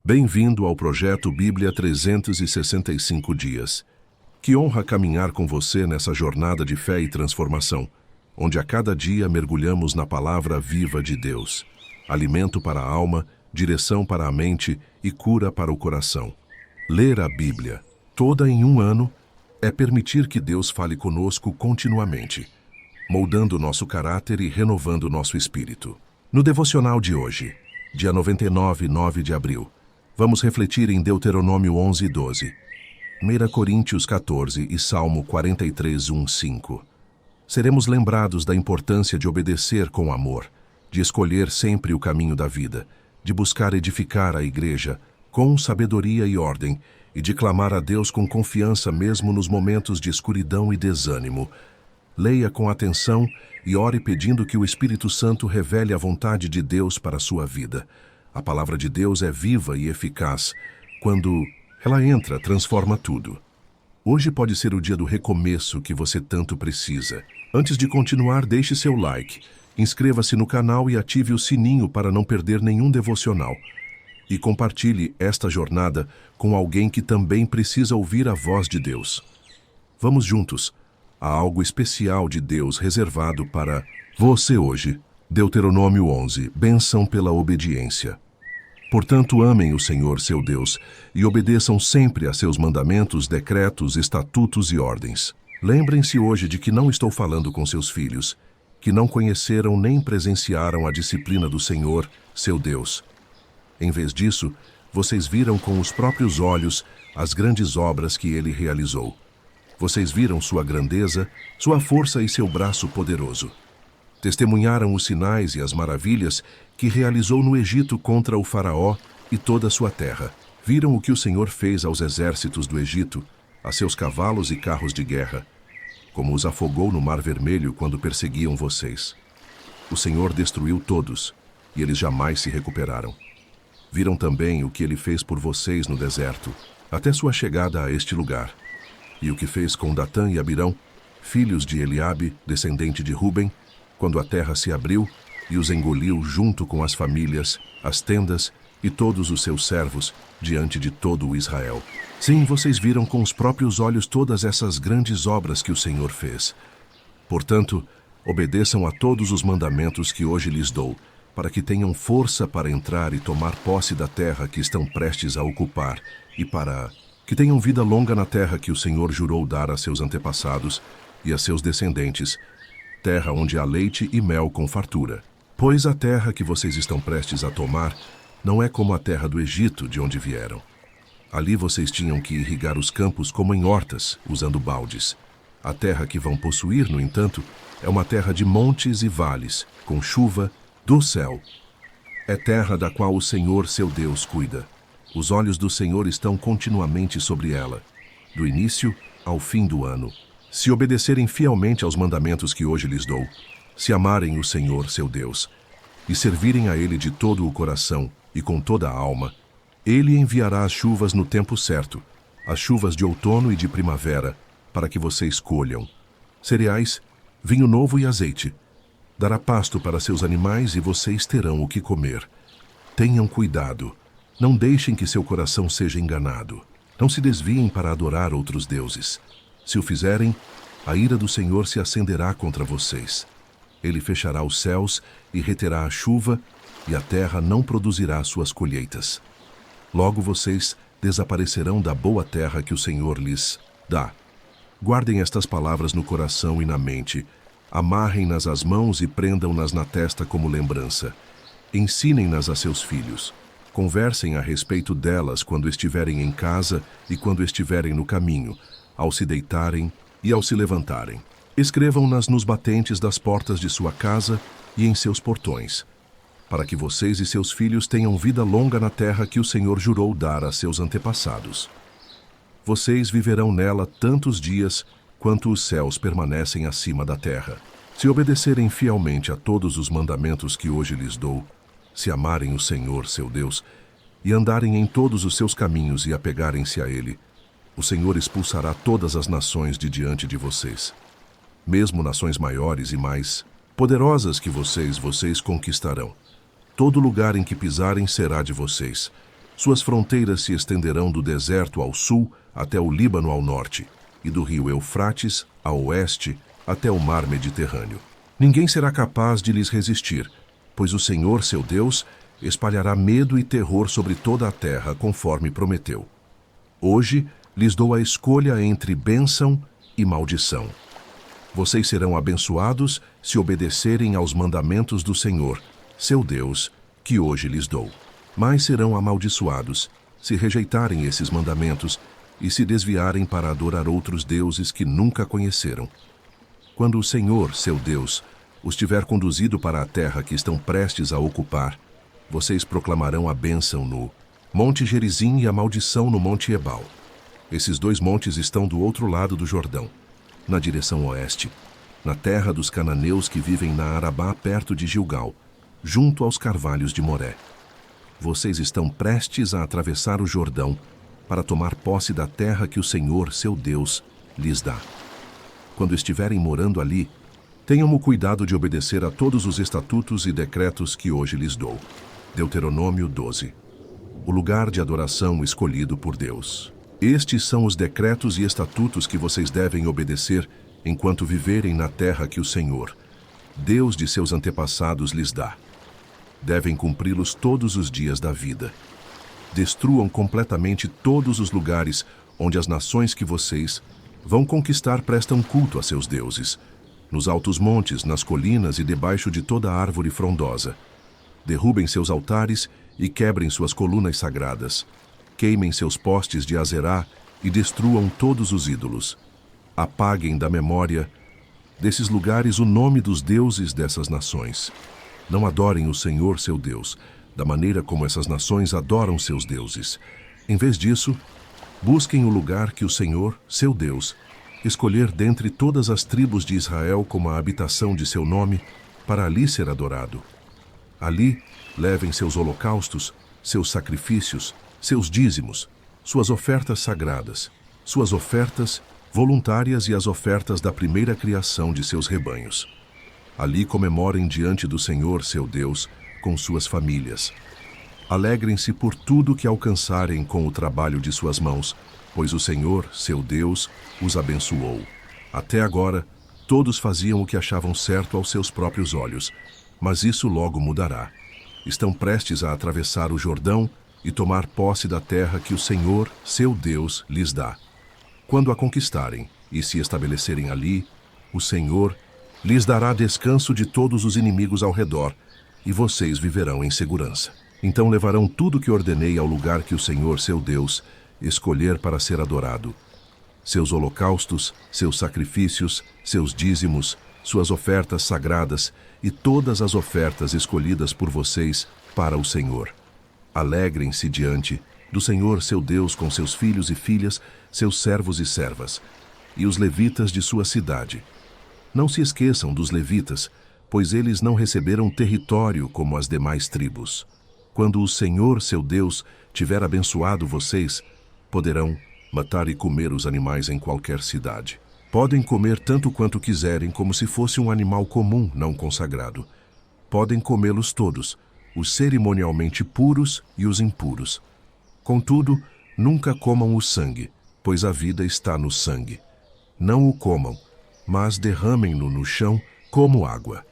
Bem-vindo ao projeto Bíblia 365 Dias. Que honra caminhar com você nessa jornada de fé e transformação, onde a cada dia mergulhamos na palavra viva de Deus. Alimento para a alma, direção para a mente e cura para o coração. Ler a Bíblia, toda em um ano, é permitir que Deus fale conosco continuamente, moldando nosso caráter e renovando nosso espírito. No devocional de hoje, dia 9 de abril, vamos refletir em Deuteronômio 11:12, 1 Coríntios 14 e Salmo 43, 1-5. Seremos lembrados da importância de obedecer com amor, de escolher sempre o caminho da vida, de buscar edificar a igreja com sabedoria e ordem e de clamar a Deus com confiança mesmo nos momentos de escuridão e desânimo. Leia com atenção e ore pedindo que o Espírito Santo revele a vontade de Deus para a sua vida. A palavra de Deus é viva e eficaz. Quando ela entra, transforma tudo. Hoje pode ser o dia do recomeço que você tanto precisa. Antes de continuar, deixe seu like, inscreva-se no canal e ative o sininho para não perder nenhum devocional. E compartilhe esta jornada com alguém que também precisa ouvir a voz de Deus. Vamos juntos. Há algo especial de Deus reservado para você hoje. Deuteronômio 11, bênção pela obediência. Portanto, amem o Senhor, seu Deus, e obedeçam sempre a seus mandamentos, decretos, estatutos e ordens. Lembrem-se hoje de que não estou falando com seus filhos, que não conheceram nem presenciaram a disciplina do Senhor, seu Deus. Em vez disso, vocês viram com os próprios olhos as grandes obras que ele realizou. Vocês viram sua grandeza, sua força e seu braço poderoso. Testemunharam os sinais e as maravilhas que realizou no Egito contra o faraó e toda a sua terra. Viram o que o Senhor fez aos exércitos do Egito, a seus cavalos e carros de guerra, como os afogou no Mar Vermelho quando perseguiam vocês. O Senhor destruiu todos, e eles jamais se recuperaram. Viram também o que ele fez por vocês no deserto, até sua chegada a este lugar. E o que fez com Datã e Abirão, filhos de Eliabe, descendente de Ruben, quando a terra se abriu e os engoliu junto com as famílias, as tendas e todos os seus servos, diante de todo o Israel. Sim, vocês viram com os próprios olhos todas essas grandes obras que o Senhor fez. Portanto, obedeçam a todos os mandamentos que hoje lhes dou, para que tenham força para entrar e tomar posse da terra que estão prestes a ocupar, e para que tenham vida longa na terra que o Senhor jurou dar a seus antepassados e a seus descendentes, terra onde há leite e mel com fartura. Pois a terra que vocês estão prestes a tomar não é como a terra do Egito, de onde vieram. Ali vocês tinham que irrigar os campos como em hortas, usando baldes. A terra que vão possuir, no entanto, é uma terra de montes e vales, com chuva do céu. É terra da qual o Senhor, seu Deus, cuida. Os olhos do Senhor estão continuamente sobre ela, do início ao fim do ano. Se obedecerem fielmente aos mandamentos que hoje lhes dou, se amarem o Senhor, seu Deus, e servirem a Ele de todo o coração e com toda a alma, Ele enviará as chuvas no tempo certo, as chuvas de outono e de primavera, para que vocês colham cereais, vinho novo e azeite. Dará pasto para seus animais e vocês terão o que comer. Tenham cuidado. Não deixem que seu coração seja enganado. Não se desviem para adorar outros deuses. Se o fizerem, a ira do Senhor se acenderá contra vocês. Ele fechará os céus e reterá a chuva, e a terra não produzirá suas colheitas. Logo vocês desaparecerão da boa terra que o Senhor lhes dá. Guardem estas palavras no coração e na mente. Amarrem-nas às mãos e prendam-nas na testa como lembrança. Ensinem-nas a seus filhos. Conversem a respeito delas quando estiverem em casa e quando estiverem no caminho, ao se deitarem e ao se levantarem. Escrevam-nas nos batentes das portas de sua casa e em seus portões, para que vocês e seus filhos tenham vida longa na terra que o Senhor jurou dar a seus antepassados. Vocês viverão nela tantos dias quanto os céus permanecem acima da terra. Se obedecerem fielmente a todos os mandamentos que hoje lhes dou, se amarem o Senhor, seu Deus, e andarem em todos os seus caminhos e apegarem-se a Ele, o Senhor expulsará todas as nações de diante de vocês. Mesmo nações maiores e mais poderosas que vocês conquistarão. Todo lugar em que pisarem será de vocês. Suas fronteiras se estenderão do deserto ao sul até o Líbano ao norte, e do rio Eufrates a oeste até o mar Mediterrâneo. Ninguém será capaz de lhes resistir, pois o Senhor, seu Deus, espalhará medo e terror sobre toda a terra, conforme prometeu. Hoje lhes dou a escolha entre bênção e maldição. Vocês serão abençoados se obedecerem aos mandamentos do Senhor, seu Deus, que hoje lhes dou. Mas serão amaldiçoados se rejeitarem esses mandamentos e se desviarem para adorar outros deuses que nunca conheceram. Quando o Senhor, seu Deus, os tiver conduzido para a terra que estão prestes a ocupar, vocês proclamarão a bênção no Monte Gerizim e a maldição no Monte Ebal. Esses dois montes estão do outro lado do Jordão, na direção oeste, na terra dos cananeus que vivem na Arabá perto de Gilgal, junto aos carvalhos de Moré. Vocês estão prestes a atravessar o Jordão para tomar posse da terra que o Senhor, seu Deus, lhes dá. Quando estiverem morando ali, tenham o cuidado de obedecer a todos os estatutos e decretos que hoje lhes dou. Deuteronômio 12. O lugar de adoração escolhido por Deus. Estes são os decretos e estatutos que vocês devem obedecer enquanto viverem na terra que o Senhor, Deus de seus antepassados, lhes dá. Devem cumpri-los todos os dias da vida. Destruam completamente todos os lugares onde as nações que vocês vão conquistar prestam culto a seus deuses, nos altos montes, nas colinas e debaixo de toda árvore frondosa. Derrubem seus altares e quebrem suas colunas sagradas. Queimem seus postes de Azerá e destruam todos os ídolos. Apaguem da memória desses lugares o nome dos deuses dessas nações. Não adorem o Senhor, seu Deus, da maneira como essas nações adoram seus deuses. Em vez disso, busquem o lugar que o Senhor, seu Deus, escolher dentre todas as tribos de Israel como a habitação de seu nome, para ali ser adorado. Ali, levem seus holocaustos, seus sacrifícios, seus dízimos, suas ofertas sagradas, suas ofertas voluntárias e as ofertas da primeira criação de seus rebanhos. Ali comemorem diante do Senhor, seu Deus, com suas famílias. Alegrem-se por tudo que alcançarem com o trabalho de suas mãos, pois o Senhor, seu Deus, os abençoou. Até agora, todos faziam o que achavam certo aos seus próprios olhos, mas isso logo mudará. Estão prestes a atravessar o Jordão e tomar posse da terra que o Senhor, seu Deus, lhes dá. Quando a conquistarem e se estabelecerem ali, o Senhor lhes dará descanso de todos os inimigos ao redor, e vocês viverão em segurança. Então levarão tudo que ordenei ao lugar que o Senhor, seu Deus, escolher para ser adorado. Seus holocaustos, seus sacrifícios, seus dízimos, suas ofertas sagradas e todas as ofertas escolhidas por vocês para o Senhor. Alegrem-se diante do Senhor, seu Deus, com seus filhos e filhas, seus servos e servas, e os levitas de sua cidade. Não se esqueçam dos levitas, pois eles não receberam território como as demais tribos. Quando o Senhor, seu Deus, tiver abençoado vocês, poderão matar e comer os animais em qualquer cidade. Podem comer tanto quanto quiserem, como se fosse um animal comum não consagrado. Podem comê-los todos, os cerimonialmente puros e os impuros. Contudo, nunca comam o sangue, pois a vida está no sangue. Não o comam, mas derramem-no no chão como água.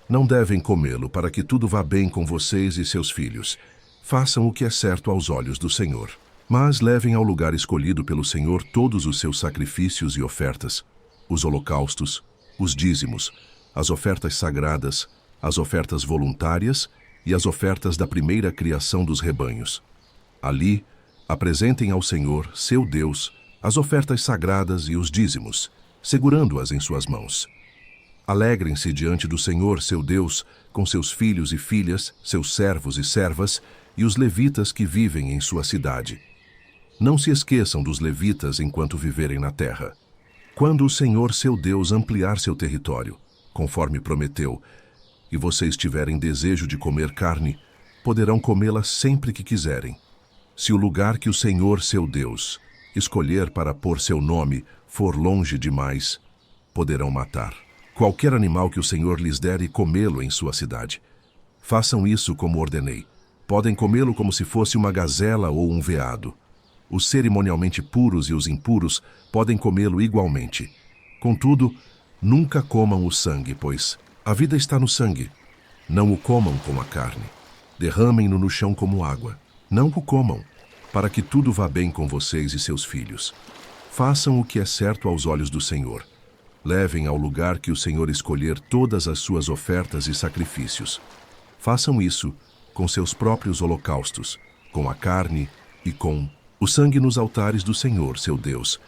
Não devem comê-lo para que tudo vá bem com vocês e seus filhos. Façam o que é certo aos olhos do Senhor. Mas levem ao lugar escolhido pelo Senhor todos os seus sacrifícios e ofertas, os holocaustos, os dízimos, as ofertas sagradas, as ofertas voluntárias e as ofertas da primeira criação dos rebanhos. Ali, apresentem ao Senhor, seu Deus, as ofertas sagradas e os dízimos, segurando-as em suas mãos. Alegrem-se diante do Senhor, seu Deus, com seus filhos e filhas, seus servos e servas, e os levitas que vivem em sua cidade. Não se esqueçam dos levitas enquanto viverem na terra. Quando o Senhor, seu Deus, ampliar seu território, conforme prometeu, e vocês tiverem desejo de comer carne, poderão comê-la sempre que quiserem. Se o lugar que o Senhor, seu Deus, escolher para pôr seu nome for longe demais, poderão matar qualquer animal que o Senhor lhes der e comê-lo em sua cidade. Façam isso como ordenei, Podem comê-lo como se fosse uma gazela ou um veado. Os cerimonialmente puros e os impuros podem comê-lo igualmente. Contudo, nunca comam o sangue, pois a vida está no sangue. Não o comam com a carne. Derramem-no no chão como água. Não o comam, para que tudo vá bem com vocês e seus filhos. Façam o que é certo aos olhos do Senhor. Levem ao lugar que o Senhor escolher todas as suas ofertas e sacrifícios. Façam isso com seus próprios holocaustos, com a carne e com o sangue nos altares do Senhor, seu Deus.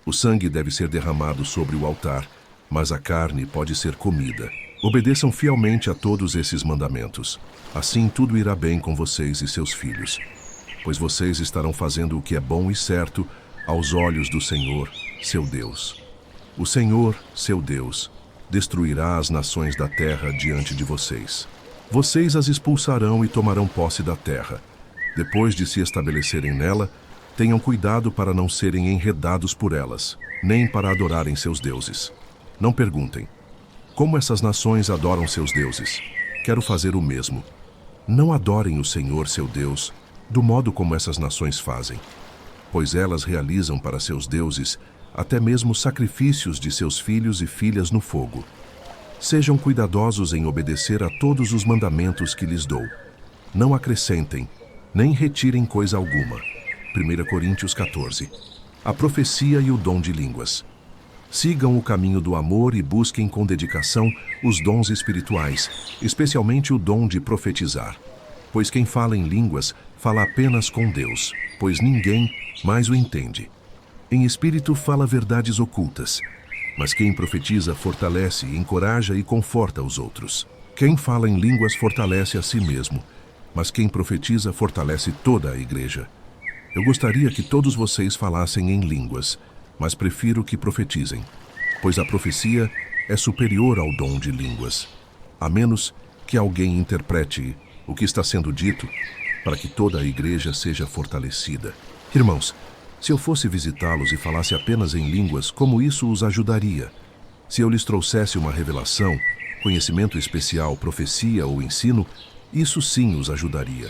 O sangue deve ser derramado sobre o altar, mas a carne pode ser comida. Obedeçam fielmente a todos esses mandamentos. Assim tudo irá bem com vocês e seus filhos, pois vocês estarão fazendo o que é bom e certo aos olhos do Senhor, seu Deus. O Senhor, seu Deus, destruirá as nações da terra diante de vocês. Vocês as expulsarão e tomarão posse da terra. Depois de se estabelecerem nela, tenham cuidado para não serem enredados por elas, nem para adorarem seus deuses. Não perguntem: como essas nações adoram seus deuses? Quero fazer o mesmo. Não adorem o Senhor, seu Deus, do modo como essas nações fazem, pois elas realizam para seus deuses até mesmo sacrifícios de seus filhos e filhas no fogo. Sejam cuidadosos em obedecer a todos os mandamentos que lhes dou. Não acrescentem, nem retirem coisa alguma. 1 Coríntios 14. A profecia e o dom de línguas. Sigam o caminho do amor e busquem com dedicação os dons espirituais, especialmente o dom de profetizar. Pois quem fala em línguas fala apenas com Deus, pois ninguém mais o entende. Em espírito fala verdades ocultas, mas quem profetiza fortalece, encoraja e conforta os outros. Quem fala em línguas fortalece a si mesmo, mas quem profetiza fortalece toda a igreja. Eu gostaria que todos vocês falassem em línguas, mas prefiro que profetizem, pois a profecia é superior ao dom de línguas, a menos que alguém interprete o que está sendo dito, para que toda a igreja seja fortalecida. Irmãos, se eu fosse visitá-los e falasse apenas em línguas, como isso os ajudaria? Se eu lhes trouxesse uma revelação, conhecimento especial, profecia ou ensino, isso sim os ajudaria.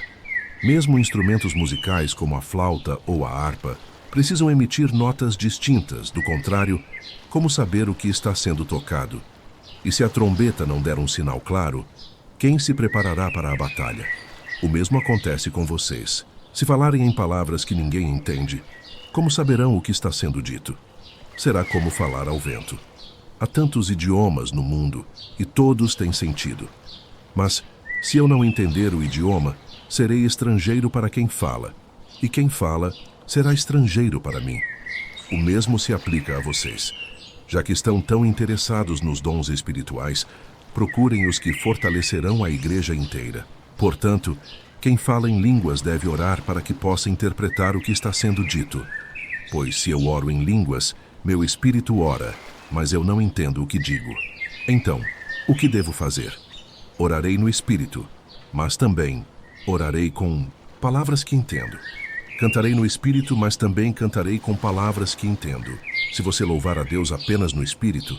Mesmo instrumentos musicais como a flauta ou a harpa precisam emitir notas distintas, do contrário, como saber o que está sendo tocado? E se a trombeta não der um sinal claro, quem se preparará para a batalha? O mesmo acontece com vocês. Se falarem em palavras que ninguém entende, como saberão o que está sendo dito? Será como falar ao vento. Há tantos idiomas no mundo e todos têm sentido. Mas, se eu não entender o idioma, serei estrangeiro para quem fala, e quem fala será estrangeiro para mim. O mesmo se aplica a vocês. Já que estão tão interessados nos dons espirituais, procurem os que fortalecerão a igreja inteira. Portanto, quem fala em línguas deve orar para que possa interpretar o que está sendo dito. Pois se eu oro em línguas, meu espírito ora, mas eu não entendo o que digo. Então, o que devo fazer? Orarei no espírito, mas também orarei com palavras que entendo. Cantarei no espírito, mas também cantarei com palavras que entendo. Se você louvar a Deus apenas no espírito,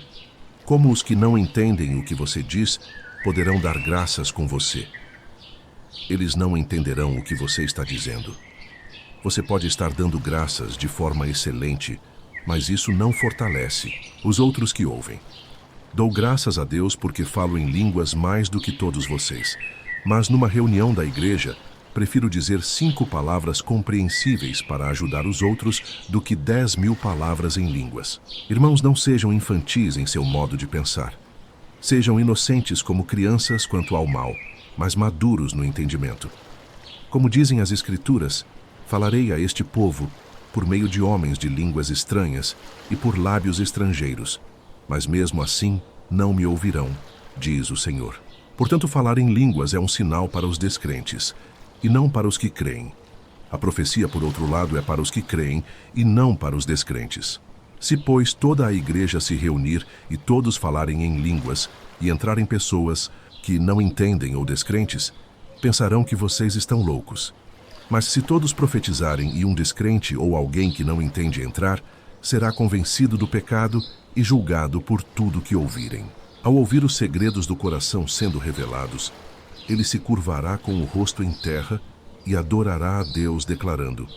como os que não entendem o que você diz poderão dar graças com você? Eles não entenderão o que você está dizendo. Você pode estar dando graças de forma excelente, mas isso não fortalece os outros que ouvem. Dou graças a Deus porque falo em línguas mais do que todos vocês, mas numa reunião da igreja, prefiro dizer 5 palavras compreensíveis para ajudar os outros do que 10.000 palavras em línguas. Irmãos, não sejam infantis em seu modo de pensar. Sejam inocentes como crianças quanto ao mal, mas maduros no entendimento. Como dizem as Escrituras, falarei a este povo por meio de homens de línguas estranhas e por lábios estrangeiros, mas mesmo assim não me ouvirão, diz o Senhor. Portanto, falar em línguas é um sinal para os descrentes, e não para os que creem. A profecia, por outro lado, é para os que creem e não para os descrentes. Se, pois, toda a igreja se reunir e todos falarem em línguas, e entrarem pessoas que não entendem ou descrentes, pensarão que vocês estão loucos. Mas se todos profetizarem e um descrente ou alguém que não entende entrar, será convencido do pecado e julgado por tudo que ouvirem. Ao ouvir os segredos do coração sendo revelados, ele se curvará com o rosto em terra e adorará a Deus, declarando: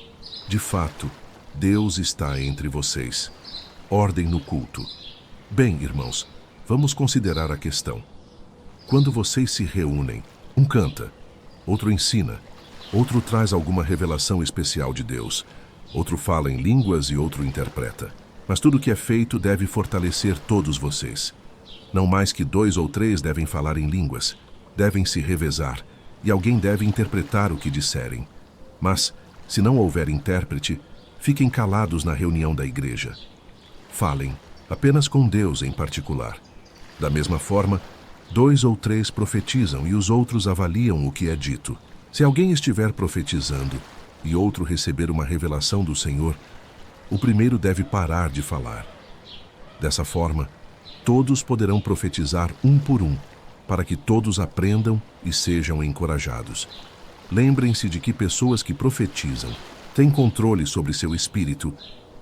de fato, Deus está entre vocês. Ordem no culto. Bem, irmãos, vamos considerar a questão. Quando vocês se reúnem, um canta, outro ensina, outro traz alguma revelação especial de Deus, outro fala em línguas e outro interpreta. Mas tudo que é feito deve fortalecer todos vocês. Não mais que 2 ou 3 devem falar em línguas, devem se revezar, e alguém deve interpretar o que disserem. Mas, se não houver intérprete, fiquem calados na reunião da igreja. Falem, apenas com Deus em particular. Da mesma forma, 2 ou 3 profetizam e os outros avaliam o que é dito. Se alguém estiver profetizando e outro receber uma revelação do Senhor, o primeiro deve parar de falar. Dessa forma, todos poderão profetizar um por um, para que todos aprendam e sejam encorajados. Lembrem-se de que pessoas que profetizam têm controle sobre seu espírito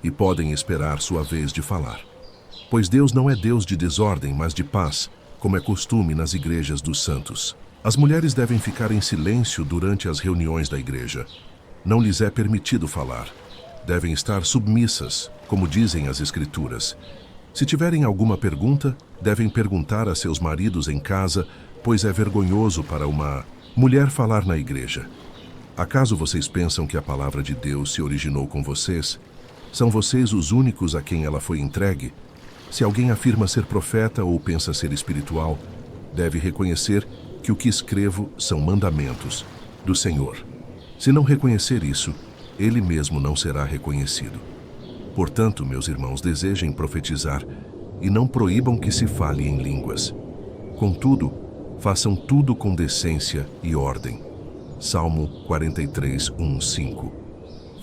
e podem esperar sua vez de falar. Pois Deus não é Deus de desordem, mas de paz, como é costume nas igrejas dos santos. As mulheres devem ficar em silêncio durante as reuniões da igreja. Não lhes é permitido falar. Devem estar submissas, como dizem as Escrituras. Se tiverem alguma pergunta, devem perguntar a seus maridos em casa, pois é vergonhoso para uma mulher falar na igreja. Acaso vocês pensam que a palavra de Deus se originou com vocês? São vocês os únicos a quem ela foi entregue? Se alguém afirma ser profeta ou pensa ser espiritual, deve reconhecer que o que escrevo são mandamentos do Senhor. Se não reconhecer isso, ele mesmo não será reconhecido. Portanto, meus irmãos, desejem profetizar e não proíbam que se fale em línguas. Contudo, façam tudo com decência e ordem. Salmo 43, 1, 5.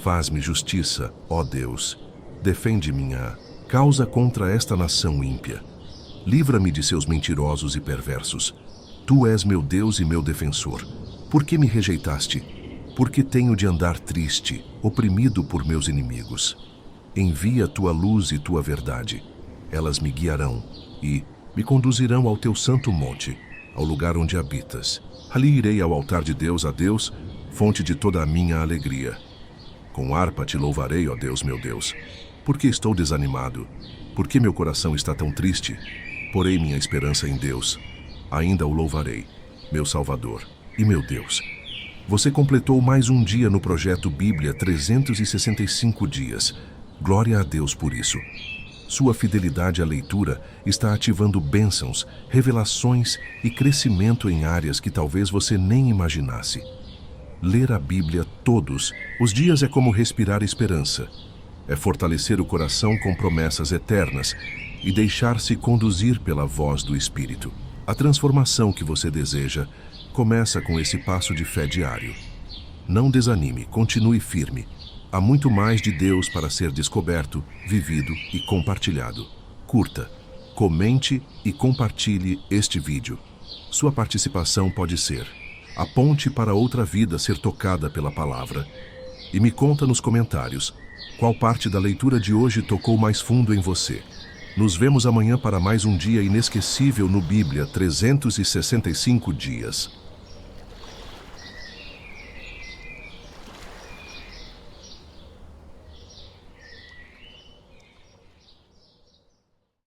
Faz-me justiça, ó Deus. Defende minha causa contra esta nação ímpia. Livra-me de seus mentirosos e perversos. Tu és meu Deus e meu defensor. Por que me rejeitaste? Porque tenho de andar triste, oprimido por meus inimigos. Envia tua luz e tua verdade. Elas me guiarão e me conduzirão ao teu santo monte, ao lugar onde habitas. Ali irei ao altar de Deus, a Deus, fonte de toda a minha alegria. Com harpa te louvarei, ó Deus, meu Deus. Porque estou desanimado? Por que meu coração está tão triste? Porei minha esperança em Deus. Ainda o louvarei, meu Salvador e meu Deus. Você completou mais um dia no projeto Bíblia 365 dias. Glória a Deus por isso. Sua fidelidade à leitura está ativando bênçãos, revelações e crescimento em áreas que talvez você nem imaginasse. Ler a Bíblia todos os dias é como respirar esperança. É fortalecer o coração com promessas eternas e deixar-se conduzir pela voz do Espírito. A transformação que você deseja começa com esse passo de fé diário. Não desanime, continue firme. Há muito mais de Deus para ser descoberto, vivido e compartilhado. Curta, comente e compartilhe este vídeo. Sua participação pode ser a ponte para outra vida ser tocada pela palavra. E me conta nos comentários qual parte da leitura de hoje tocou mais fundo em você. Nos vemos amanhã para mais um dia inesquecível no Bíblia 365 dias.